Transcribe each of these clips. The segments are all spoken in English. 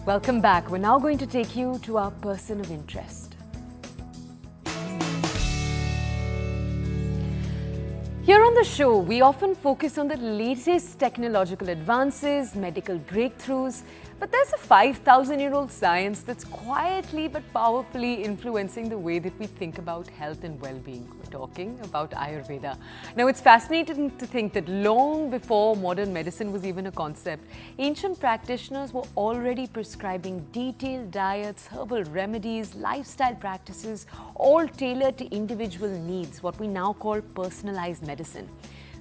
Welcome back. We're now going to take you to our person of interest. Here on the show, we often focus on the latest technological advances, medical breakthroughs, but there's a 5,000-year-old science that's quietly but powerfully influencing the way that we think about health and well-being. We're talking about Ayurveda. Now, it's fascinating to think that long before modern medicine was even a concept, ancient practitioners were already prescribing detailed diets, herbal remedies, lifestyle practices, all tailored to individual needs, what we now call personalized medicine.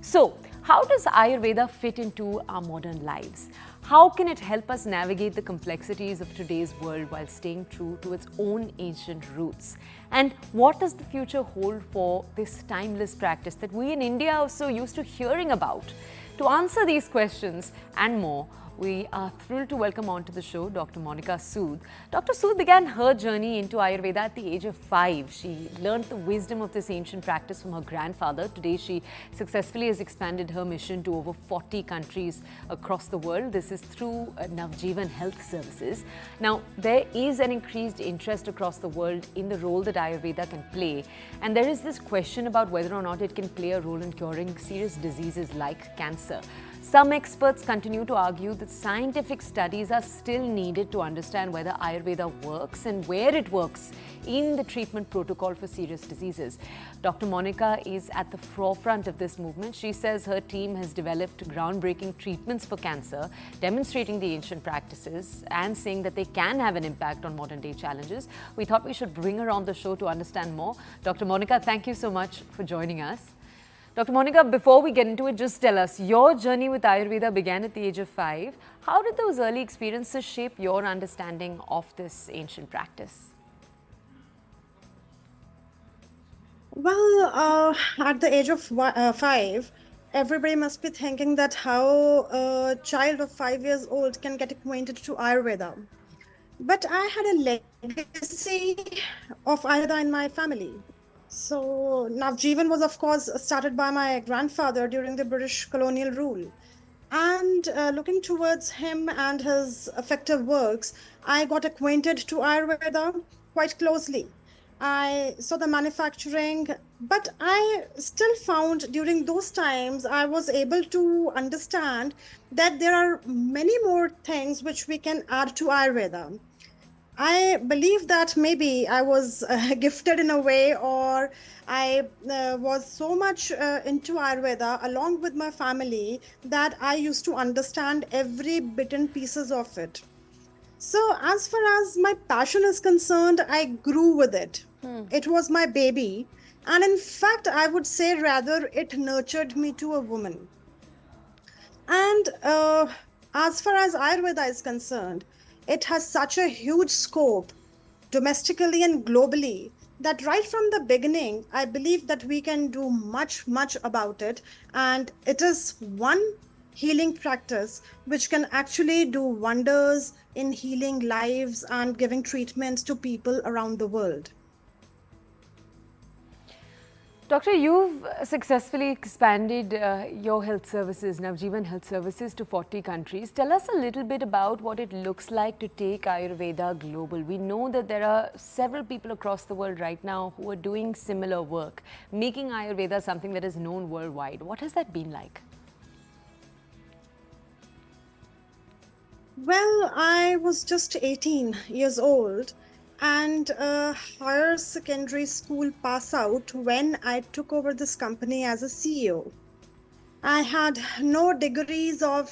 So, how does Ayurveda fit into our modern lives? How can it help us navigate the complexities of today's world while staying true to its own ancient roots? And what does the future hold for this timeless practice that we in India are so used to hearing about? To answer these questions and more, we are thrilled to welcome onto the show Dr. Monica Sood. Dr. Sood began her journey into Ayurveda at the age of 5. She learned the wisdom of this ancient practice from her grandfather. Today, she successfully has expanded her mission to over 40 countries across the world. This is through Navjeevan Health Services. Now, there is an increased interest across the world in the role that Ayurveda can play. And there is this question about whether or not it can play a role in curing serious diseases like cancer. Some experts continue to argue that scientific studies are still needed to understand whether Ayurveda works and where it works in the treatment protocol for serious diseases. Dr. Monica is at the forefront of this movement. She says her team has developed groundbreaking treatments for cancer, demonstrating the ancient practices and saying that they can have an impact on modern day challenges. We thought we should bring her on the show to understand more. Dr. Monica, thank you so much for joining us. Dr. Monica, before we get into it, just tell us, your journey with Ayurveda began at the age of 5. How did those early experiences shape your understanding of this ancient practice? Well, at the age of 5, everybody must be thinking that how a child of 5 years old can get acquainted to Ayurveda. But I had a legacy of Ayurveda in my family. So Navjeevan was, of course, started by my grandfather during the British colonial rule. And looking towards him and his effective works, I got acquainted to Ayurveda quite closely. I saw the manufacturing, but I still found during those times I was able to understand that there are many more things which we can add to Ayurveda. I believe that maybe I was gifted in a way, or I was so much into Ayurveda along with my family that I used to understand every bit and pieces of it. So, as far as my passion is concerned, I grew with it. It was my baby. And in fact, I would say rather it nurtured me to a woman. And as far as Ayurveda is concerned, it has such a huge scope domestically and globally that right from the beginning, I believe that we can do much, much about it. And it is one healing practice which can actually do wonders in healing lives and giving treatments to people around the world. Doctor, you've successfully expanded your health services, Navjeevan Health Services, to 40 countries. Tell us a little bit about what it looks like to take Ayurveda global. We know that there are several people across the world right now who are doing similar work, making Ayurveda something that is known worldwide. What has that been like? Well, I was just 18 years old and a higher secondary school pass out when I took over this company as a CEO. I had no degrees of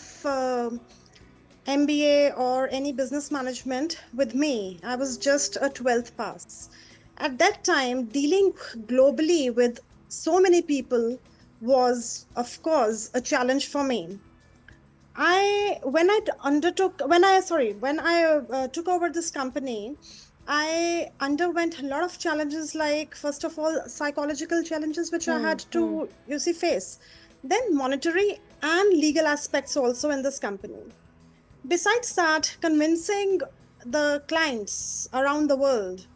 MBA or any business management with me. I was just a 12th pass. At that time, dealing globally with so many people was, of course, a challenge for me. When I took over this company, I underwent a lot of challenges, like, first of all, psychological challenges, which I had to, face. Then monetary and legal aspects also in this company. Besides that, convincing the clients around the world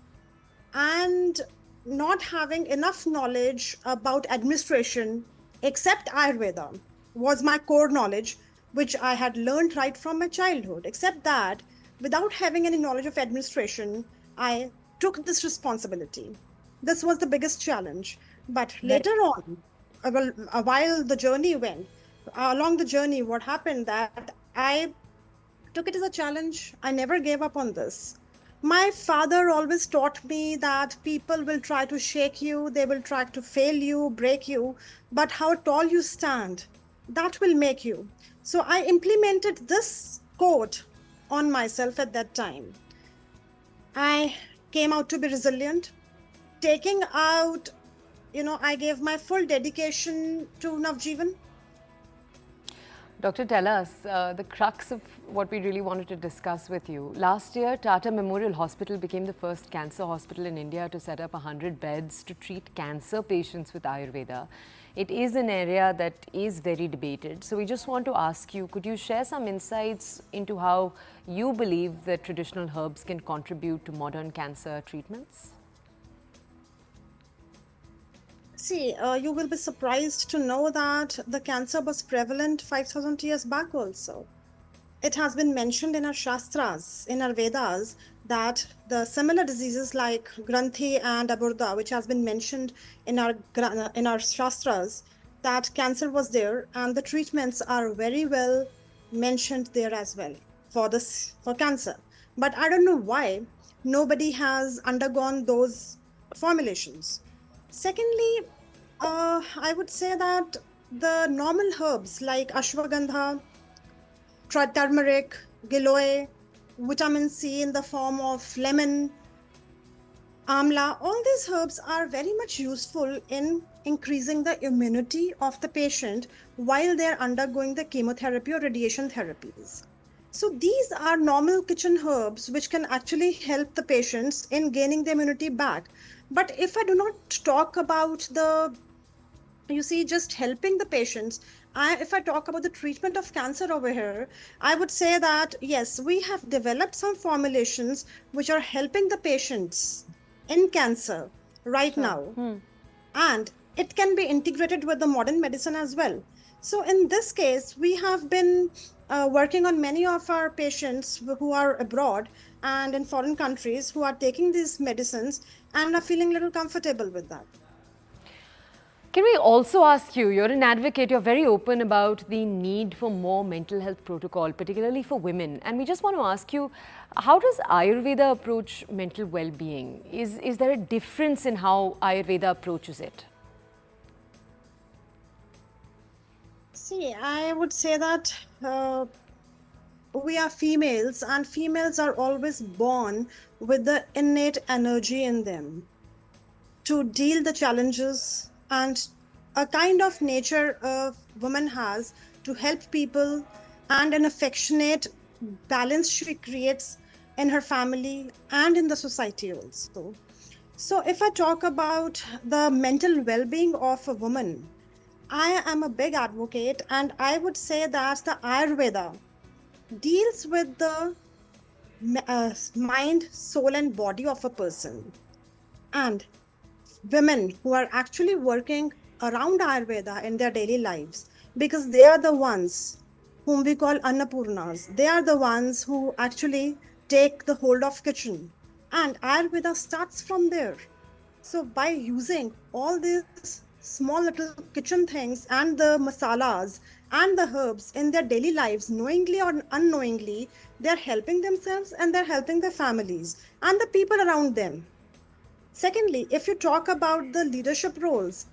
and not having enough knowledge about administration except Ayurveda was my core knowledge, which I had learned right from my childhood. Except that, without having any knowledge of administration, I took this responsibility. This was the biggest challenge. But Very later on, while the journey went, along the journey, what happened that I took it as a challenge. I never gave up on this. My father always taught me that people will try to shake you, they will try to fail you, break you, but how tall you stand, that will make you. So I implemented this quote on myself at that time. I came out to be resilient, taking out, I gave my full dedication to Navjeevan. Doctor, tell us the crux of what we really wanted to discuss with you. Last year, Tata Memorial Hospital became the first cancer hospital in India to set up 100 beds to treat cancer patients with Ayurveda. It is an area that is very debated. So we just want to ask you, could you share some insights into how you believe that traditional herbs can contribute to modern cancer treatments? See, you will be surprised to know that the cancer was prevalent 5,000 years back also. It has been mentioned in our Shastras, in our Vedas, that the similar diseases like Granthi and Aburda, which has been mentioned in our Shastras, that cancer was there and the treatments are very well mentioned there as well for cancer. But I don't know why nobody has undergone those formulations. Secondly, I would say that the normal herbs like ashwagandha, turmeric, giloy, vitamin C in the form of lemon, amla, all these herbs are very much useful in increasing the immunity of the patient while they're undergoing the chemotherapy or radiation therapies. So these are normal kitchen herbs which can actually help the patients in gaining the immunity back. But if I do not talk about just helping the patients, if I talk about the treatment of cancer over here, I would say that yes, we have developed some formulations which are helping the patients in cancer right now. And it can be integrated with the modern medicine as well. So in this case, we have been working on many of our patients who are abroad and in foreign countries who are taking these medicines and are feeling a little comfortable with that. Can we also ask you, you're an advocate, you're very open about the need for more mental health protocol, particularly for women. And we just want to ask you, how does Ayurveda approach mental well-being? Is there a difference in how Ayurveda approaches it? See, I would say that we are females and females are always born with the innate energy in them to deal the challenges and a kind of nature a woman has to help people and an affectionate balance she creates in her family and in the society also. So if I talk about the mental well-being of a woman, I am a big advocate and I would say that the Ayurveda deals with the mind, soul and body of a person. And women who are actually working around Ayurveda in their daily lives, because they are the ones whom we call Annapurnas. They are the ones who actually take the hold of kitchen. And Ayurveda starts from there. So by using all these small little kitchen things and the masalas and the herbs in their daily lives, knowingly or unknowingly, they're helping themselves and they're helping their families and the people around them. Secondly, if you talk about the leadership roles,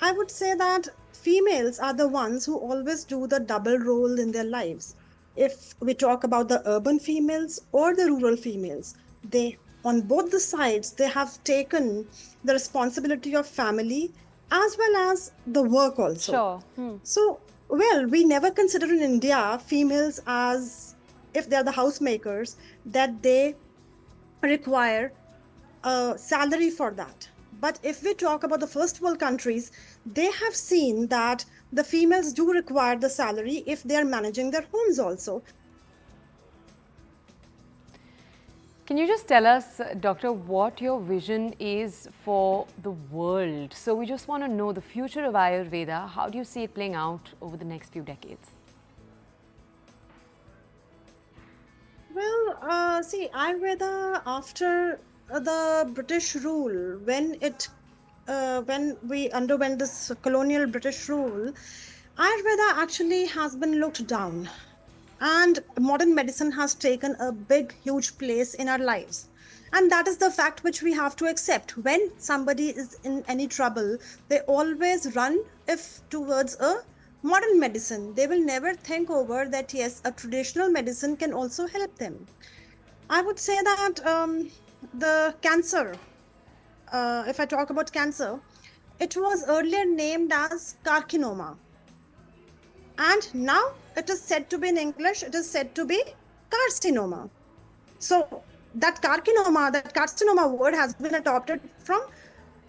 I would say that females are the ones who always do the double role in their lives. If we talk about the urban females or the rural females, they, on both the sides, they have taken the responsibility of family as well as the work also. Sure. So, well, we never consider in India females as, if they're the housemakers, that they require a salary for that. But if we talk about the first world countries, they have seen that the females do require the salary if they are managing their homes also. Can you just tell us, Doctor, what your vision is for the world? So we just want to know the future of Ayurveda. How do you see it playing out over the next few decades? Well, See, Ayurveda after the British rule, when we underwent this colonial British rule, Ayurveda actually has been looked down, and modern medicine has taken a big, huge place in our lives. And that is the fact which we have to accept. When somebody is in any trouble, they always run if towards a modern medicine. They will never think over that yes, a traditional medicine can also help them. I would say that the cancer, if I talk about cancer, it was earlier named as carcinoma. And now it is said to be in English, it is said to be carcinoma. So that carcinoma word has been adopted from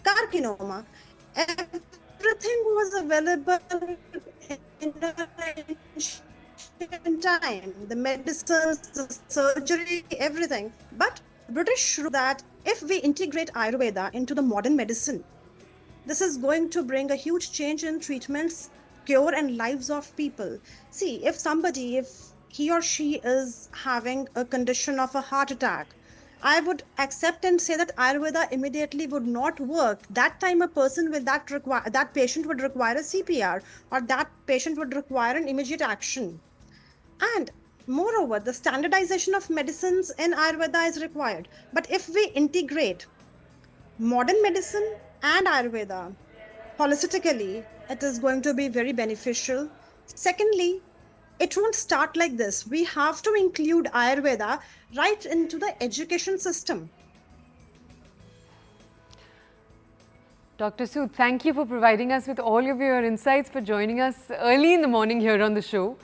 carcinoma. Everything was available in ancient time, the medicines, the surgery, everything. But British rule that if we integrate Ayurveda into the modern medicine, this is going to bring a huge change in treatments, cure, and lives of people. See, if he or she is having a condition of a heart attack, I would accept and say that Ayurveda immediately would not work. That time, a person with that patient would require a CPR, or that patient would require an immediate action. And moreover, the standardization of medicines in Ayurveda is required. But if we integrate modern medicine and Ayurveda holistically, it is going to be very beneficial. Secondly, it won't start like this. We have to include Ayurveda right into the education system. Dr. Sood, thank you for providing us with all of your insights, for joining us early in the morning here on the show.